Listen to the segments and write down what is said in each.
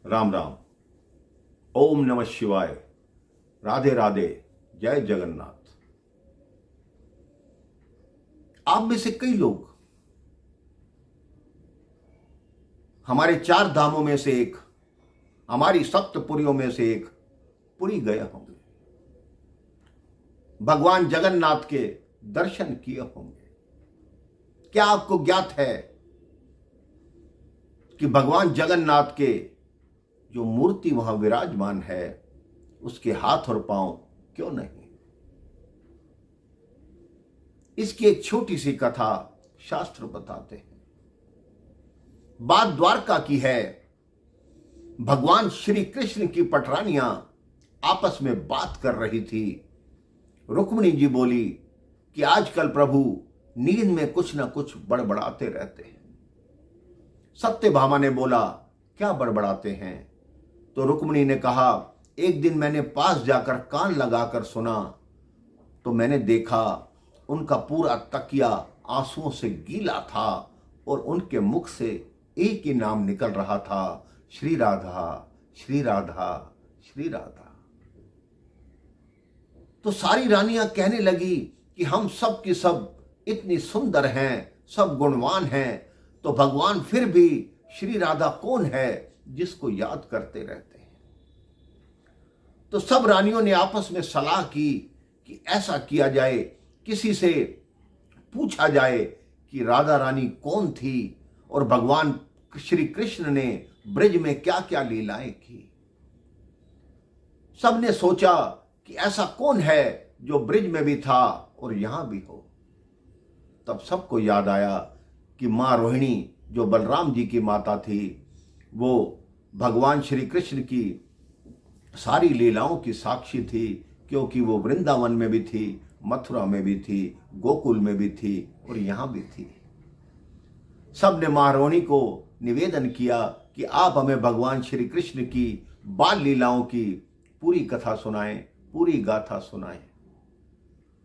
राम राम। ओम नमः शिवाय। राधे राधे। जय जगन्नाथ। आप में से कई लोग हमारे 4 धामों में से एक, हमारी सप्तपुरियों में से एक पुरी गए होंगे, भगवान जगन्नाथ के दर्शन किए होंगे। क्या आपको ज्ञात है कि भगवान जगन्नाथ के जो मूर्ति वहां विराजमान है उसके हाथ और पांव क्यों नहीं? इसकी एक छोटी सी कथा शास्त्र बताते हैं। बात द्वारका की है। भगवान श्री कृष्ण की पटरानियां आपस में बात कर रही थी। रुक्मिणी जी बोली कि आजकल प्रभु नींद में कुछ ना कुछ बड़बड़ाते रहते हैं। सत्यभामा ने बोला, क्या बड़बड़ाते हैं? तो रुक्मिणी ने कहा, एक दिन मैंने पास जाकर कान लगाकर सुना तो मैंने देखा उनका पूरा तकिया आंसुओं से गीला था और उनके मुख से एक ही नाम निकल रहा था, श्री राधा, श्री राधा, श्री राधा। तो सारी रानियां कहने लगी कि हम सब की सब इतनी सुंदर हैं, सब गुणवान हैं, तो भगवान फिर भी श्री राधा कौन है जिसको याद करते रहते हैं? तो सब रानियों ने आपस में सलाह की कि ऐसा किया जाए, किसी से पूछा जाए कि राधा रानी कौन थी और भगवान श्री कृष्ण ने ब्रज में क्या क्या लीलाएं की। सबने सोचा कि ऐसा कौन है जो ब्रज में भी था और यहां भी हो। तब सबको याद आया कि मां रोहिणी जो बलराम जी की माता थी, वो भगवान श्री कृष्ण की सारी लीलाओं की साक्षी थी, क्योंकि वो वृंदावन में भी थी, मथुरा में भी थी, गोकुल में भी थी और यहां भी थी। सबने मां रोहिणी को निवेदन किया कि आप हमें भगवान श्री कृष्ण की बाल लीलाओं की पूरी कथा सुनाएं, पूरी गाथा सुनाएं।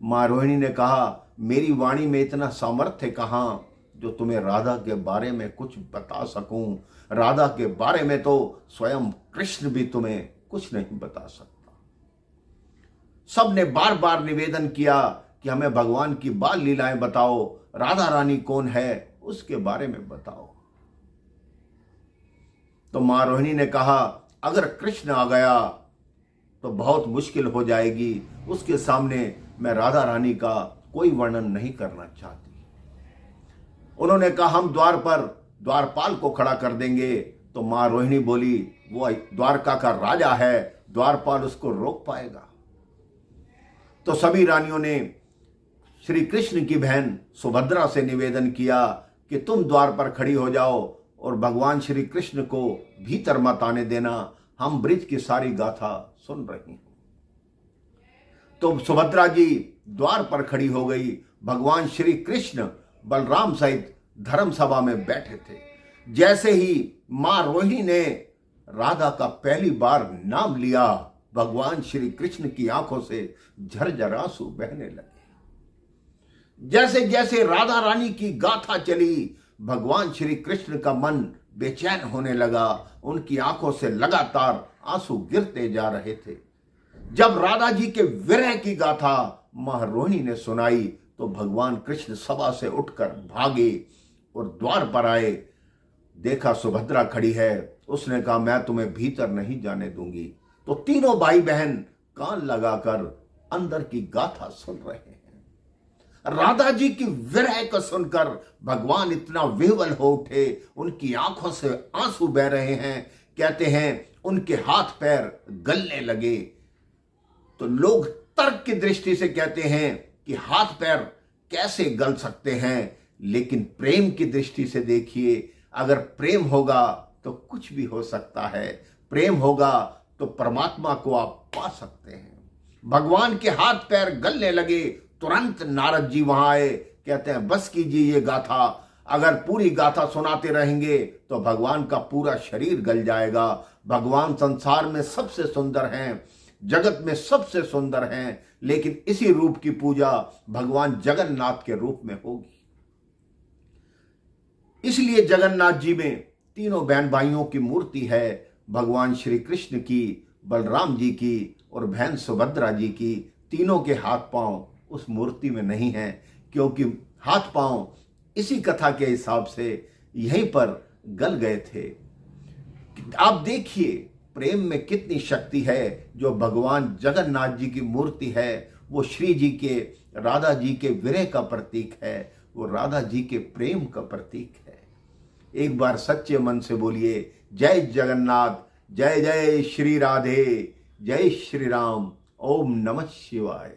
मां रोहिणी ने कहा, मेरी वाणी में इतना सामर्थ्य कहां जो तुम्हें राधा के बारे में कुछ बता सकूं। राधा के बारे में तो स्वयं कृष्ण भी तुम्हें कुछ नहीं बता सकता। सबने बार बार निवेदन किया कि हमें भगवान की बाल लीलाएं बताओ, राधा रानी कौन है उसके बारे में बताओ। तो मां रोहिणी ने कहा, अगर कृष्ण आ गया तो बहुत मुश्किल हो जाएगी, उसके सामने मैं राधा रानी का कोई वर्णन नहीं करना चाहती। उन्होंने कहा, हम द्वार पर द्वारपाल को खड़ा कर देंगे। तो मां रोहिणी बोली, वो द्वारका का राजा है, द्वारपाल उसको रोक पाएगा? तो सभी रानियों ने श्री कृष्ण की बहन सुभद्रा से निवेदन किया कि तुम द्वार पर खड़ी हो जाओ और भगवान श्री कृष्ण को भीतर मत आने देना, हम ब्रज की सारी गाथा सुन रही हैं। तो सुभद्रा जी द्वार पर खड़ी हो गई। भगवान श्री कृष्ण बलराम सहित धर्म सभा में बैठे थे। जैसे ही मां रोहिणी ने राधा का पहली बार नाम लिया, भगवान श्री कृष्ण की आंखों से झरझर आंसू बहने लगे। जैसे जैसे राधा रानी की गाथा चली, भगवान श्री कृष्ण का मन बेचैन होने लगा। उनकी आंखों से लगातार आंसू गिरते जा रहे थे। जब राधा जी के विरह की गाथा मां रोहिणी ने सुनाई तो भगवान कृष्ण सभा से उठकर भागे और द्वार पर आए। देखा सुभद्रा खड़ी है। उसने कहा, मैं तुम्हें भीतर नहीं जाने दूंगी। तो तीनों भाई बहन कान लगाकर अंदर की गाथा सुन रहे हैं। राधा जी की विरह को सुनकर भगवान इतना विह्वल हो उठे, उनकी आंखों से आंसू बह रहे हैं। कहते हैं उनके हाथ पैर गलने लगे। तो लोग तर्क की दृष्टि से कहते हैं कि हाथ पैर कैसे गल सकते हैं, लेकिन प्रेम की दृष्टि से देखिए, अगर प्रेम होगा तो कुछ भी हो सकता है। प्रेम होगा तो परमात्मा को आप पा सकते हैं। भगवान के हाथ पैर गलने लगे। तुरंत नारद जी वहां आए। कहते हैं, बस कीजिए ये गाथा, अगर पूरी गाथा सुनाते रहेंगे तो भगवान का पूरा शरीर गल जाएगा। भगवान संसार में सबसे सुंदर हैं, जगत में सबसे सुंदर हैं, लेकिन इसी रूप की पूजा भगवान जगन्नाथ के रूप में होगी। इसलिए जगन्नाथ जी में तीनों बहन भाइयों की मूर्ति है। भगवान श्री कृष्ण की, बलराम जी की और बहन सुभद्रा जी की, तीनों के हाथ पांव उस मूर्ति में नहीं हैं, क्योंकि हाथ पांव इसी कथा के हिसाब से यहीं पर गल गए थे। आप देखिए प्रेम में कितनी शक्ति है। जो भगवान जगन्नाथ जी की मूर्ति है वो श्री जी के, राधा जी के विरह का प्रतीक है, वो राधा जी के प्रेम का प्रतीक है। एक बार सच्चे मन से बोलिए जय जगन्नाथ, जय जय श्री राधे, जय श्री राम, ओम नमः शिवाय।